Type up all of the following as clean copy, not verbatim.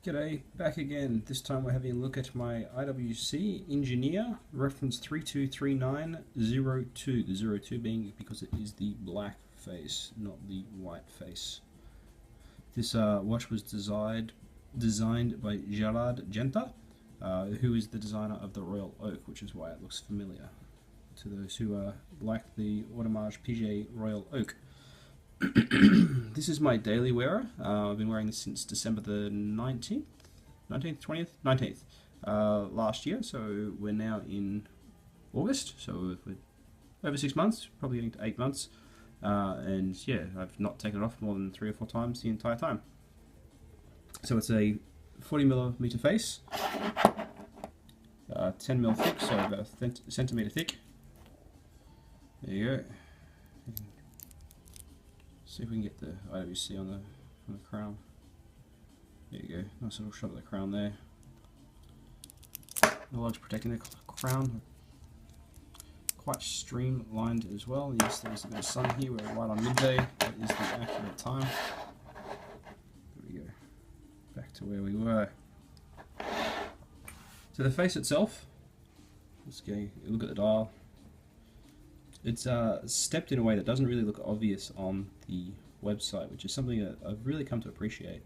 G'day, back again. This time we're having a look at my IWC Ingenieur, reference 323902. The 02 being because it is the black face, not the white face. This watch was designed by Gerard Genta, who is the designer of the Royal Oak, which is why it looks familiar to those who like the Audemars Piguet Royal Oak. This is my daily wearer. I've been wearing this since December the 19th, 19th last year, so we're now in August, so we're over 6 months, probably getting to 8 months, and yeah, I've not taken it off more than 3 or 4 times the entire time. So it's a 40mm face, 10mm thick, so about a centimetre thick. There you go. See if we can get the IWC on the crown. There you go, nice little shot of the crown there. The lugs protecting the crown. Quite streamlined as well. Yes, there's a bit of sun here, we're right on midday. That is the accurate time. There we go, back to where we were. So the face itself, let's go look at the dial. It's stepped in a way that doesn't really look obvious on the website, which is something that I've really come to appreciate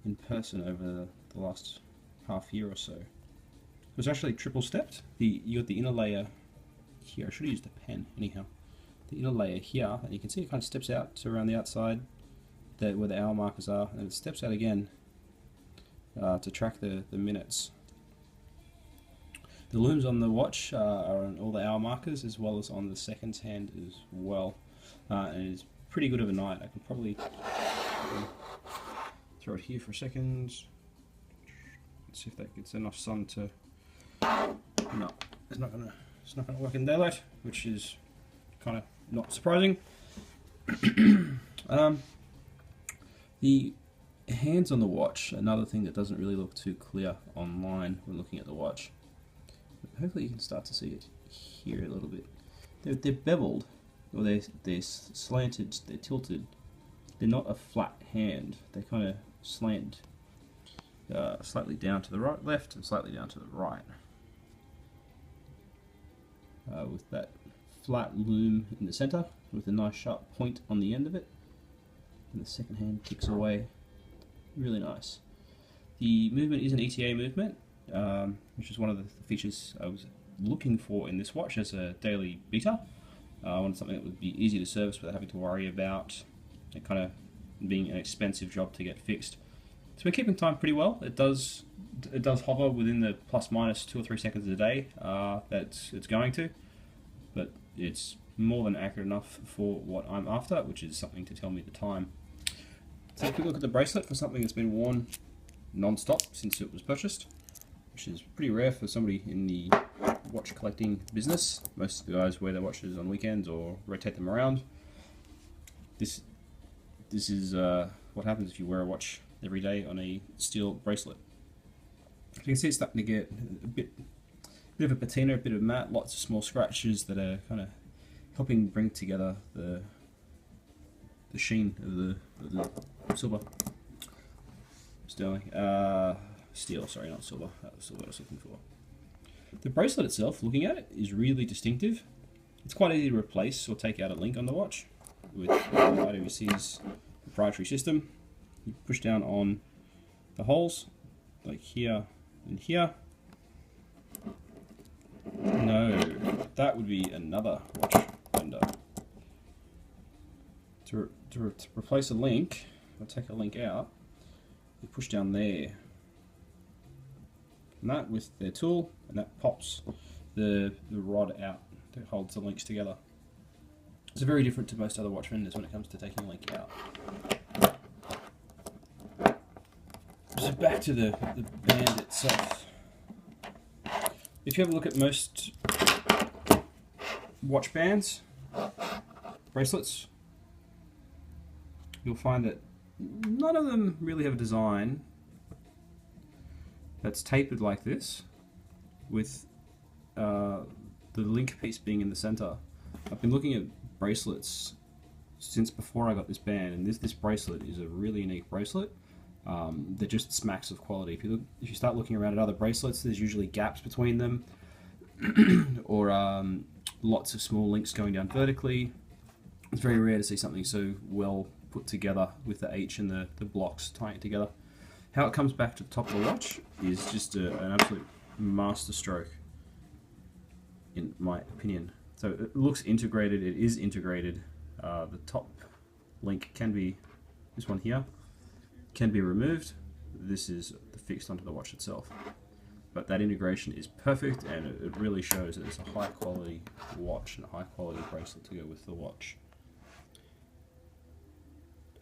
in person over the last half year or so. It was actually triple stepped. You got the inner layer here. I should have used a pen anyhow. The inner layer here, and you can see it kind of steps out to around the outside, where the hour markers are, and it steps out again to track the minutes. The looms on the watch are on all the hour markers as well as on the seconds hand as well, and it's pretty good overnight. I can probably throw it here for a second. Let's see if that gets enough sun to. No, it's not gonna work in daylight, which is kind of not surprising. The hands on the watch, another thing that doesn't really look too clear online when looking at the watch. Hopefully you can start to see it here a little bit. They're beveled, or they're slanted, they're tilted. They're not a flat hand. They kind of slant slightly down to the right, left, and slightly down to the right. With that flat loom in the center, with a nice sharp point on the end of it, and the second hand kicks away. Really nice. The movement is an ETA movement. Which is one of the features I was looking for in this watch as a daily beater. I wanted something that would be easy to service without having to worry about it kind of being an expensive job to get fixed. So we're keeping time pretty well. It does hover within the plus minus 2 or 3 seconds a day that it's going to, but it's more than accurate enough for what I'm after, which is something to tell me the time. So a quick look at the bracelet for something that's been worn non-stop since it was purchased, which is pretty rare for somebody in the watch collecting business. Most of the guys wear their watches on weekends or rotate them around. This is what happens if you wear a watch every day on a steel bracelet. You can see it's starting to get a bit of a patina, a bit of matte, lots of small scratches that are kind of helping bring together the sheen of the silver. Sterling. Steel, sorry, not silver. That was silver I was looking for. The bracelet itself, looking at it, is really distinctive. It's quite easy to replace or take out a link on the watch with IWC's proprietary system. You push down on the holes, like here and here. No, that would be another watch vendor. To replace a link, or take a link out, you push down there. And that with their tool, and that pops the rod out that holds the links together. It's very different to most other watch vendors when it comes to taking a link out. So back to the band itself. If you have a look at most watch bands, bracelets, you'll find that none of them really have a design that's tapered like this, with the link piece being in the center. I've been looking at bracelets since before I got this band, and this bracelet is a really unique bracelet. They're just smacks of quality. If you start looking around at other bracelets, there's usually gaps between them, or lots of small links going down vertically. It's very rare to see something so well put together with the H and the blocks tying it together. How it comes back to the top of the watch is just an absolute master stroke, in my opinion. So it looks integrated, it is integrated. The top link can be, this one here, can be removed. This is fixed onto the watch itself. But that integration is perfect, and it really shows that it's a high quality watch and a high quality bracelet to go with the watch.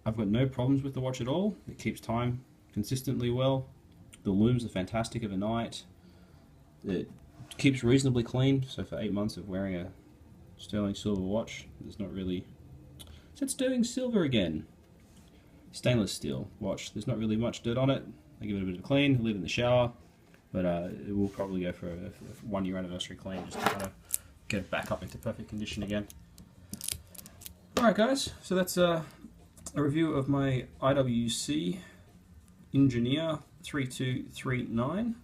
I've got no problems with the watch at all. It keeps time consistently well. The looms are fantastic overnight. It keeps reasonably clean, so for 8 months of wearing a sterling silver watch, there's not really... It's sterling silver again. Stainless steel watch. There's not really much dirt on it. I give it a bit of a clean, leave it in the shower, but it will probably go for a 1 year anniversary clean just to kind of get it back up into perfect condition again. Alright guys, so that's a review of my IWC Ingenieur 3239.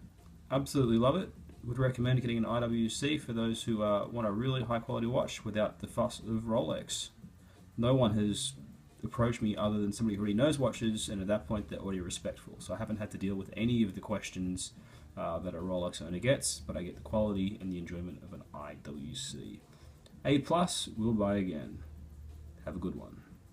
Absolutely love it. Would recommend getting an IWC for those who want a really high quality watch without the fuss of Rolex. No one has approached me other than somebody who already knows watches, and at that point they're already respectful. So I haven't had to deal with any of the questions that a Rolex owner gets, but I get the quality and the enjoyment of an IWC. A+, will buy again. Have a good one.